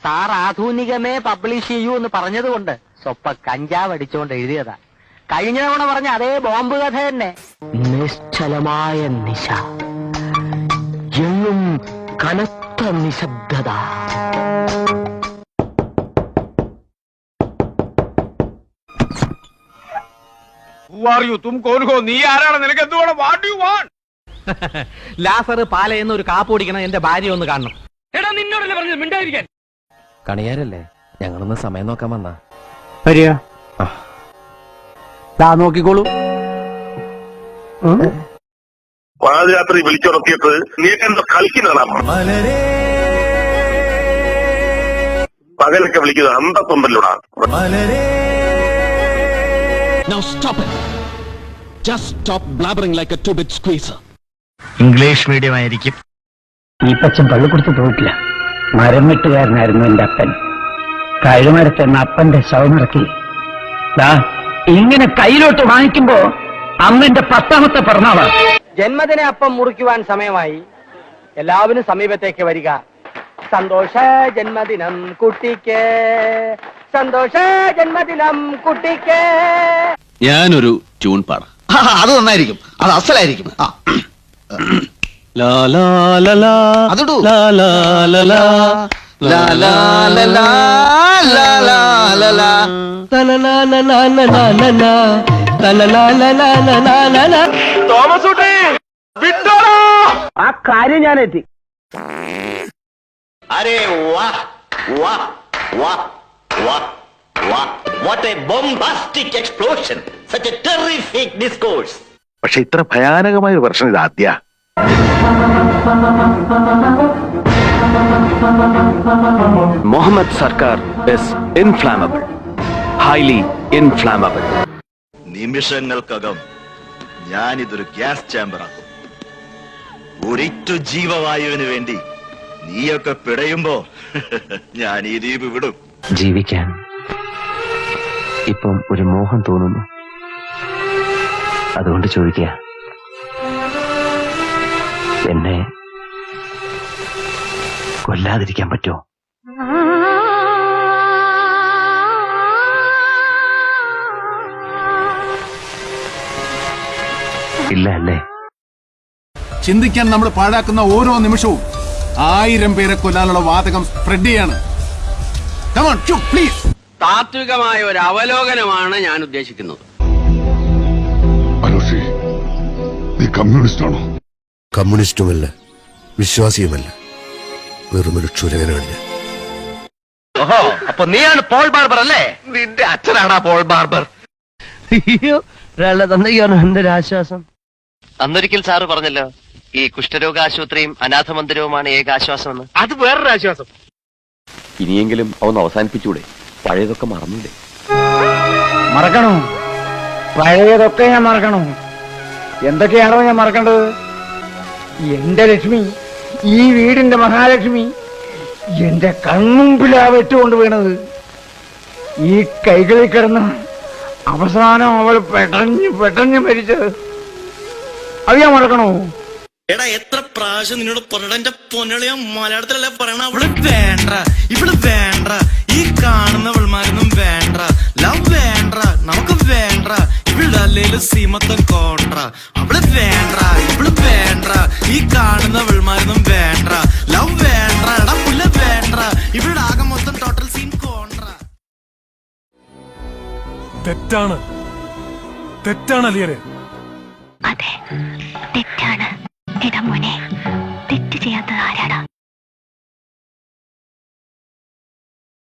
Sir ആധുനികമേ publish ചെയ്യൂ എന്ന് പറഞ്ഞതുകൊണ്ട് സ്വപ്പ കഞ്ചാവ് അടിച്ചുകൊണ്ട് എഴുതിയതാ. കഴിഞ്ഞ തവണ പറഞ്ഞ അതേ ബോംബ് കഥ തന്നെ. നിശ്ചലമായ നിശ, എങ്ങും കനത്ത നിശബ്ദത. നീ ആരാണ്? നിനക്ക് എന്തുവേണം? What you want? ലാസർ പാലയെന്ന് ഒരു കാപ്പ് കുടിക്കണം. എന്റെ ഭാര്യ ഒന്ന് കാണണം. എടാ നിന്നോടല്ലേ പറഞ്ഞത് മിണ്ടായിരിക്കാൻ? കണിയാരല്ലേ, ഞങ്ങളൊന്ന് സമയം നോക്കാൻ വന്നാ. വരിക നോക്കിക്കോളൂ. പാതിരാത്രി വിളിച്ചുറക്കിയിട്ട് നീ എന്താ കളിക്കുന്നതാണ്? പകലൊക്കെ വിളിക്കുന്നത് അന്തത്തൊണ്ടല്ലോടാ. Now stop it. Just stop blabbering like a two-bit squeezer. English medium ആയിരിക്കും. ഈ പച്ചൻ പള്ളിക്കൊടുത്ത് പോയിട്ടില്ല. മരം വെട്ടുകാരനായിരുന്നു എന്റെ അപ്പൻ. കഴുമരത്തെന്ന അപ്പന്റെ ശവമിറക്കി ഇങ്ങനെ കയ്യിലോട്ട് വാങ്ങിക്കുമ്പോ അമ്മന്റെ 10ാമത്തെ പിറന്നാളാ. ജന്മദിന അപ്പം മുറിക്കുവാൻ സമയമായി. എല്ലാവരും സമീപത്തേക്ക് വരിക. സന്തോഷ ജന്മദിനം കുട്ടിക്ക്, സന്തോഷ ജന്മദിനം കുട്ടിക്ക്. ഞാനൊരു ട്യൂൺ പാടാം. അത് നന്നായിരിക്കും, അത് അസലായിരിക്കും. ലാ ലാ ലാ ലാ അതിടൂ. ലാ ലാ ലാ ലാ ലാ ലാ ലാ ലാ ലാ ലാ ലാ ലാ തോമസ് കുട്ടി വിട്ടോളൂ. ആ കാര്യം ഞാൻ എത്തി. അരേ വാ വാ വാ വാ വാ, what a bombastic explosion, such a terrific discourse. പക്ഷെ ഇത്ര ഭയാനകമായ ഒരു പ്രശ്നം ഇത് ആദ്യ. മുഹമ്മദ് സർക്കാർ is inflammable, highly inflammable. നിമിഷങ്ങൾക്കകം ഞാനിതൊരു ഗ്യാസ് ചേമ്പറാക്കും. ഒരിറ്റു ജീവവായുവിന് വേണ്ടി നീയൊക്കെ പിടയുമ്പോ ഞാൻ ഈ ദ്വീപ് വിടും. ജീവിക്കാൻ ഇപ്പം ഒരു മോഹം തോന്നുന്നു. അതുകൊണ്ട് ചോദിക്കുക, എന്നെ കൊല്ലാതിരിക്കാൻ പറ്റുമോ? ഇല്ല അല്ലേ? ചിന്തിക്കാൻ നമ്മൾ പാഴാക്കുന്ന ഓരോ നിമിഷവും 1000 പേരെ കൊല്ലാനുള്ള വാതകം സ്പ്രെഡ് ചെയ്യാണ്. Come on, shoot, please. താത്വികമായ ഒരു അവലോകനമാണ് ഞാൻ ഉദ്ദേശിക്കുന്നത്. അനുഷി, നീ കമ്മ്യൂണിസ്റ്റ് ആണോ? കമ്മ്യൂണിസ്റ്റുമല്ല, വിശ്വാസിയുമല്ല, വെറുമൊരു ക്ഷുരകനാണ് ഞാൻ. ഓഹോ, അപ്പൊ നീയാണ് പോൾ ബാർബർ അല്ലേ? നിന്റെ അച്ഛനാടാ പോൾ ബാർബർ. അയ്യോ, ഒരാളുടെ തന്തയ്ക്കാണ് എന്റെ ഒരു ആശ്വാസം. അന്നൊരിക്കൽ സാറ് പറഞ്ഞല്ലോ, ഈ കുഷ്ഠരോഗ ആശുപത്രിയും അനാഥ മന്ദിരവുമാണ് ഏക ആശ്വാസമെന്ന്. അത് വേറൊരു ആശ്വാസം. ഇനിയെങ്കിലും അവന്ന് അവസാനിപ്പിച്ചൂടെ? പഴയതൊക്കെ മറന്നില്ലേ? മറക്കണോ? പഴയതൊക്കെ ഞാൻ മറക്കണോ? എന്തൊക്കെയാണോ ഞാൻ മറക്കേണ്ടത്? എന്റെ ലക്ഷ്മി, ഈ വീടിന്റെ മഹാലക്ഷ്മി എന്റെ കൺമുമ്പിലാ വെട്ടുകൊണ്ട് വീണത്. ഈ കൈകളിൽ കിടന്ന് അവസാനം അവൾ പെട്ടഞ്ഞ് മരിച്ചത് അത് ഞാൻ മറക്കണോ? എടാ എത്ര പ്രാവശ്യം നിന്നോട് പറഞ്ഞ എന്റെ പൊന്നളിയ മലയാളത്തിലല്ലേ പറയണ? അവള് വേണ്ട, ഇവള് വേണ്ട, ഈ കാണുന്നവൾമാരൊന്നും വേണ്ട, ലവ് വേണ്ട, നമുക്ക് വേണ്ട, ഇവളുടെ അല്ലേലും സീമത്തം കോണ്ട. അവള് വേണ്ട, ഇവള് വേണ്ട, ഈ കാണുന്നവൾമാരൊന്നും വേണ്ട, ലവ് വേണ്ട, എടാ പുല്ല വേണ്ട, ഇവളുടെ ആകെ മൊത്തം ടോട്ടൽ സീൻ കോണ്ട. തെറ്റാണ്, തെറ്റാണ് അലിയരെ. അതെ, തെറ്റാണ്. എടാ മോനെ, തെറ്റ് ചെയ്യാത്തത് ആരാടാ?